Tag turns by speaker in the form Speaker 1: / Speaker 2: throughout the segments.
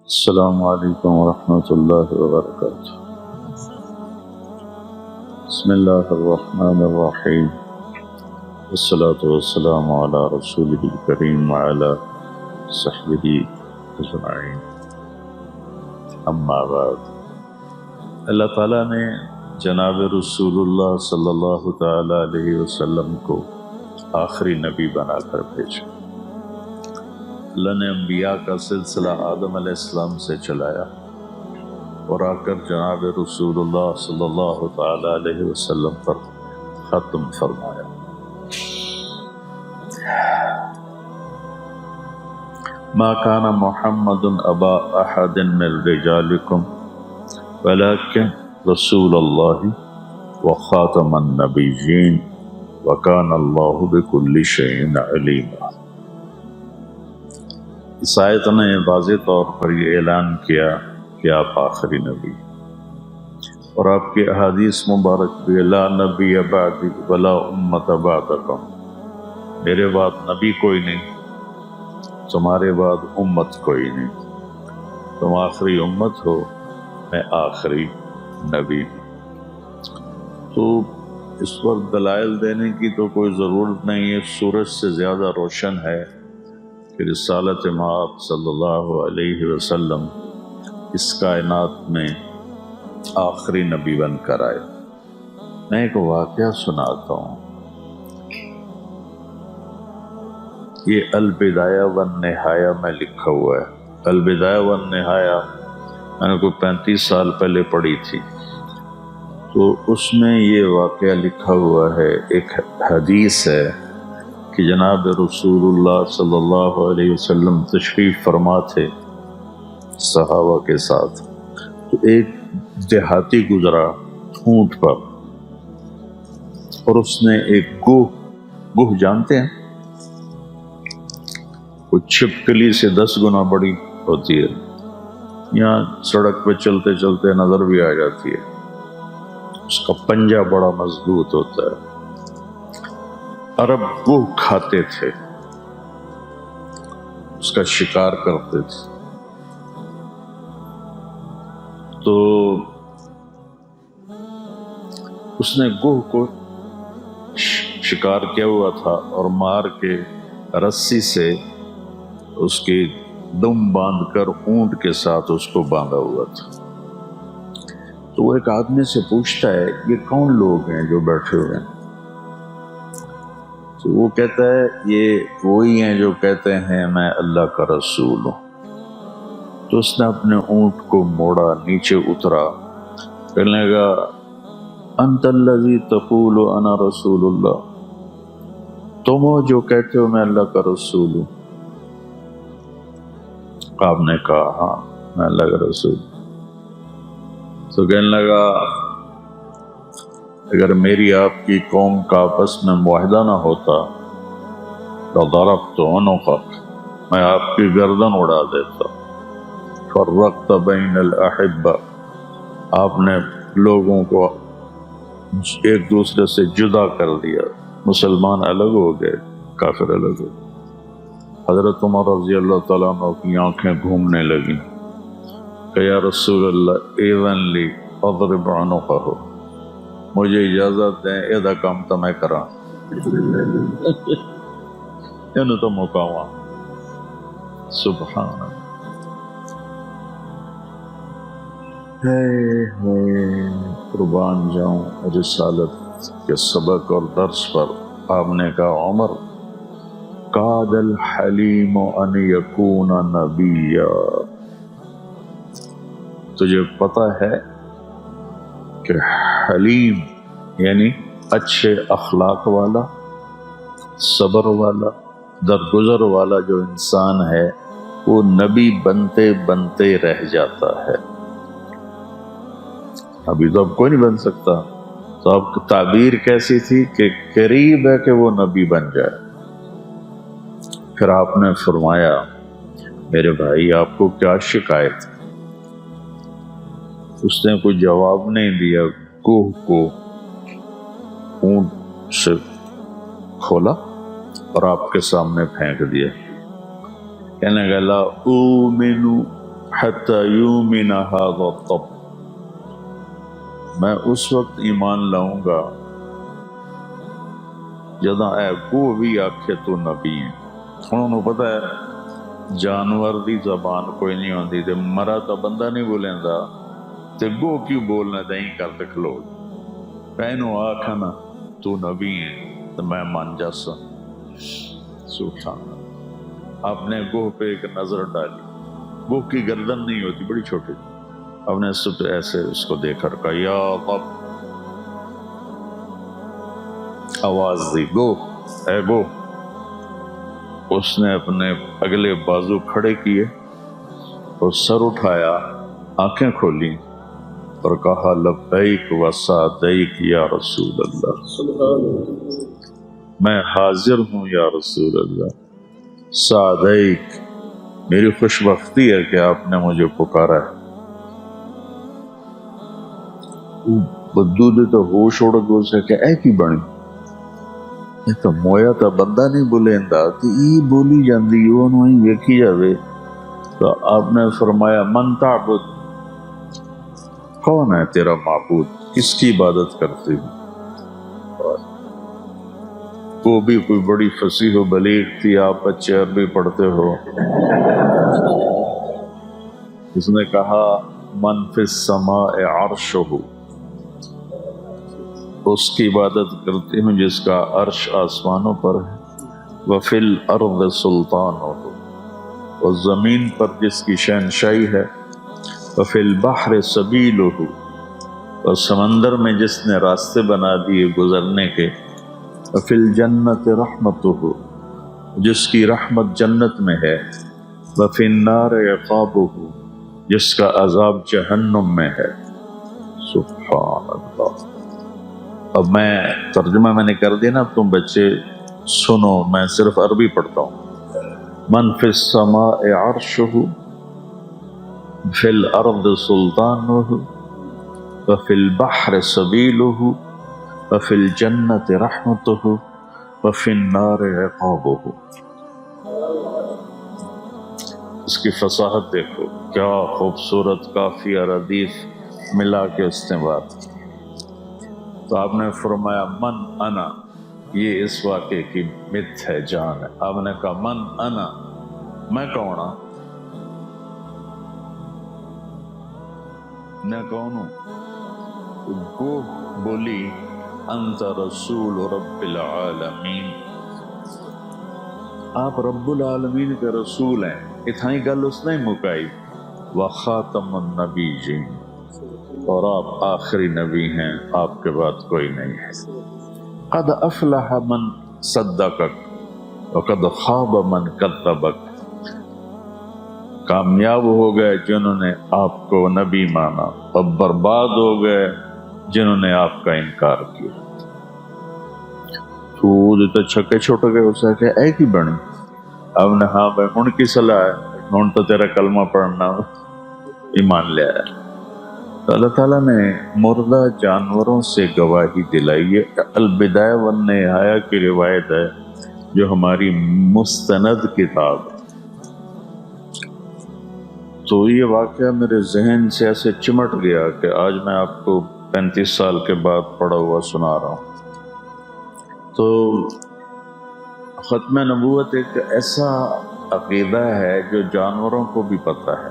Speaker 1: السلام علیکم ورحمۃ اللہ وبرکاتہ۔ بسم اللہ الرحمن الرحیم، والصلاة والسلام علی رسولہ الکریم وعلی صحبہ اجمعین، اما بعد۔ اللہ تعالیٰ نے جناب رسول اللہ صلی اللہ تعالیٰ علیہ وسلم کو آخری نبی بنا کر بھیجا۔ اللہ نے انبیاء کا سلسلہ آدم علیہ السلام سے چلایا اور آ کر جناب رسول اللہ صلی اللہ تعالی علیہ وسلم پر ختم فرمایا۔ ما کان محمد ابا احد من رجالکم ولکن رسول اللہ وخاتم النبیین وکان اللہ بکل شیء علیما۔ اس آیت نے واضح طور پر یہ اعلان کیا کہ آپ آخری نبی، اور آپ کی احادیث مبارک بھی لا نبی بعدی ولا امت بعدکم، میرے بعد نبی کوئی نہیں، تمہارے بعد امت کوئی نہیں، تم آخری امت ہو، میں آخری نبی ہوں۔ تو اس پر دلائل دینے کی تو کوئی ضرورت نہیں ہے، سورج سے زیادہ روشن ہے کہ رسالت مآب صلی اللہ علیہ وسلم اس کائنات میں آخری نبی بن کر آئے۔ میں ایک واقعہ سناتا ہوں۔ یہ البدایہ والنہایہ میں لکھا ہوا ہے۔ البدایہ والنہایہ میں نے کوئی 35 سال پہلے پڑھی تھی، تو اس میں یہ واقعہ لکھا ہوا ہے۔ ایک حدیث ہے کہ جناب رسول اللہ صلی اللہ علیہ وسلم تشریف فرما تھے صحابہ کے ساتھ، تو ایک دیہاتی گزرا اونٹ پر، اور اس نے ایک گوہ جانتے ہیں، وہ چھپکلی سے 10 گنا بڑی ہوتی ہے، یہاں سڑک پہ چلتے چلتے نظر بھی آ جاتی ہے، اس کا پنجہ بڑا مضبوط ہوتا ہے۔ عرب گوہ کھاتے تھے، اس کا شکار کرتے تھے، تو اس نے گوہ کو شکار کیا ہوا تھا اور مار کے رسی سے اس کی دم باندھ کر اونٹ کے ساتھ اس کو باندھا ہوا تھا۔ تو وہ ایک آدمی سے پوچھتا ہے یہ کون لوگ ہیں جو بیٹھے ہوئے ہیں؟ تو وہ کہتا ہے یہ وہی ہیں جو کہتے ہیں میں اللہ کا رسول ہوں۔ تو اس نے اپنے اونٹ کو موڑا، نیچے اترا، کہنے لگا انت الذی تقول انا رسول اللہ، تم ہو جو کہتے ہو میں اللہ کا رسول ہوں؟ آپ نے کہا ہاں میں اللہ کا رسول ہوں۔ تو کہنے لگا اگر میری آپ کی قوم کا آپس میں معاہدہ نہ ہوتا لضربت عنقک، میں آپ کی گردن اڑا دیتا۔ فرقت بین الاحبہ، آپ نے لوگوں کو ایک دوسرے سے جدا کر دیا، مسلمان الگ ہو گئے، کافر الگ ہو گئے۔ حضرت عمر رضی اللہ تعالیٰ عنہ کی آنکھیں گھومنے لگیں کہ یا رسول اللہ ایذن لی اضرب عنقہ، مجھے اجازت دیں یہ کام تو میں کراں، یہ تو مقامہ۔ سبحان اللہ، قربان جاؤں رسالت کے سبق اور درس پر۔ آپ نے کہا عمر قاد الحلیم ان یکون نبیا، تجھے پتہ ہے کہ حلیم یعنی اچھے اخلاق والا، صبر والا، درگزر والا جو انسان ہے وہ نبی بنتے بنتے رہ جاتا ہے۔ ابھی تو اب کوئی نہیں بن سکتا، تو اب تعبیر کیسی تھی کہ قریب ہے کہ وہ نبی بن جائے۔ پھر آپ نے فرمایا میرے بھائی آپ کو کیا شکایت ہے؟ اس نے کوئی جواب نہیں دیا، کوہ کو اونٹ سے کھولا اور آپ کے سامنے پھینک دیا. کہنے لگا لا اومن حتی یومن ھذا الطب، میں اس وقت ایمان لاؤں گا جداں اے گو بھی آکھے تو نبی ہیں. انہوں نے پتہ ہے جانور دی زبان کوئی نہیں ہوندی تے مرا تو بندہ نہیں بولیندا تے گو کیوں بولنا دیں کر تے کھلو کہنو آکھا نا تو نبی ہیں تو میں مان جاسا. سبحان اللہ. آپ نے گوہ پہ ایک نظر ڈالی، گوہ کی گردن نہیں ہوتی، بڑی چھوٹی، آپ نے سب ایسے اس کو دیکھ کر کہا یا رب، آواز دی گو اے گو. اس نے اپنے اگلے بازو کھڑے کیے اور سر اٹھایا، آنکھیں کھولی اور کہا لبیک و سعدیک یا رسول اللہ، میں حاضر ہوں یا رسول اللہ. سعدیک، میری خوش بختی ہے کہ آپ نے مجھے پکارا ہے. بدو دے تو ہوش اڑ گئے، اسے کہ اے کی بنی، یہ تو مویا تو بندہ نہیں بولیندا تے ای بولی جاندی اونوں ہی ویکھی جاوے. تو آپ نے فرمایا من تعبد، کون ہے تیرا معبود، کس کی عبادت کرتے ہو. وہ بھی کوئی بڑی فصیح و بلیغ تھی، آپ بچے عربی پڑھتے ہو. اس نے کہا من فی السماء عرشہ، اس کی عبادت کرتی ہوں جس کا عرش آسمانوں پر ہے. وفی الارض سلطانہ، اور زمین پر جس کی شہنشاہی ہے. وفی البحر سبیلہ، اور سمندر میں جس نے راستے بنا دیے گزرنے کے. وفی الجنت رحمتہ، جس کی رحمت جنت میں ہے. وفی النار عقابہ، جس کا عذاب جہنم میں ہے. سبحان اللہ. اب میں ترجمہ میں نے کر دیا نا، تم بچے سنو، میں صرف عربی پڑھتا ہوں. من فی السماء عرشہ، فی الارض سلطانہ، وفی البحر سبیلہ، وفی الجنت رحمتہ، وفی النار عقابہ. اس کی فصاحت دیکھو، کیا خوبصورت قافیہ ردیف ملا کے استعمال. تو آپ نے فرمایا من انا، یہ اس واقعے کی مت ہے، جان ہے. آپ نے کہا من انا، میں کون ہوں، میں کون ہوں. وہ بولی انت رسول رب العالمین، آپ رب العالمین کے رسول ہیں. اتنی گل اس نے مکائی. وخاتم النبیین، اور آپ آخری نبی ہیں، آپ کے بعد کوئی نہیں ہے. قد افلح من صدقک وقد خاب من کذبک، کامیاب ہو گئے جنہوں نے آپ کو نبی مانا، اور برباد ہو گئے جنہوں نے آپ کا انکار کیا. تو چھکے چھوٹ گئے. اسے کہ اے کی بنی. اب نے ہاں بھائی ہن کی صلاح ہے، ہن تو تیرا کلمہ پڑھنا ایمان لے آیا. تو اللہ تعالیٰ نے مردہ جانوروں سے گواہی دلائی ہے. البدایہ والنہایہ کی روایت ہے جو ہماری مستند کتاب ہے. تو یہ واقعہ میرے ذہن سے ایسے چمٹ گیا کہ آج میں آپ کو 35 سال کے بعد پڑھا ہوا سنا رہا ہوں. تو ختم نبوت ایک ایسا عقیدہ ہے جو جانوروں کو بھی پتہ ہے،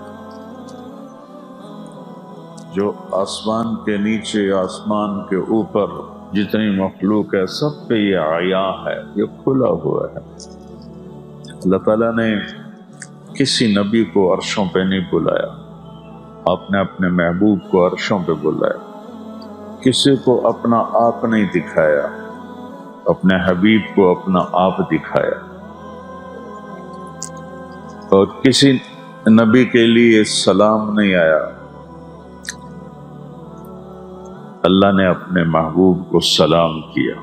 Speaker 1: جو آسمان کے نیچے، آسمان کے اوپر جتنی مخلوق ہے سب پہ یہ عیاں ہے، یہ کھلا ہوا ہے. اللہ تعالیٰ نے کسی نبی کو عرشوں پہ نہیں بلایا، آپ نے اپنے محبوب کو عرشوں پہ بلایا. کسی کو اپنا آپ نہیں دکھایا، اپنے حبیب کو اپنا آپ دکھایا. اور کسی نبی کے لیے سلام نہیں آیا، اللہ نے اپنے محبوب کو سلام کیا.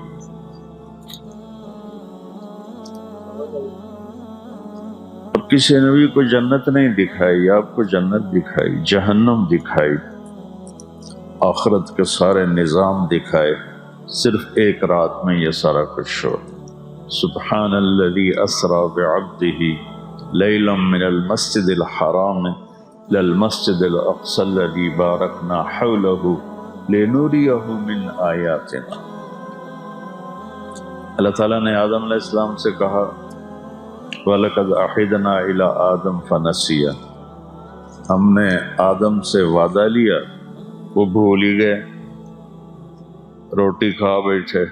Speaker 1: اور کسی نبی کو جنت نہیں دکھائی، آپ کو جنت دکھائی، جہنم دکھائی، آخرت کے سارے نظام دکھائے. صرف ایک رات میں یہ سارا کچھ ہو. سبحان الذي اسرى بعبده ليلا من المسجد الحرام للمسجد الاقصى الذي باركنا حوله لنريه من آیاتنا۔ اللہ تعالیٰ نے آدم علیہ السلام سے کہا وَلَقَدْ أَحِدْنَا إِلَىٰ آدَمَ فَنَسِيَ، ہم نے آدم سے وعدہ لیا، وہ بھول ہی گئے، روٹی کھا بیٹھے۔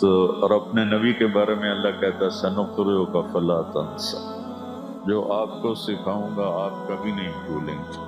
Speaker 1: تو اور اپنے نبی کے بارے میں اللہ کہتا ہے سَنُقْرِئُكَ فَلَا تَنْسَىٰ، جو آپ کو سکھاؤں گا آپ کبھی نہیں بھولیں گے۔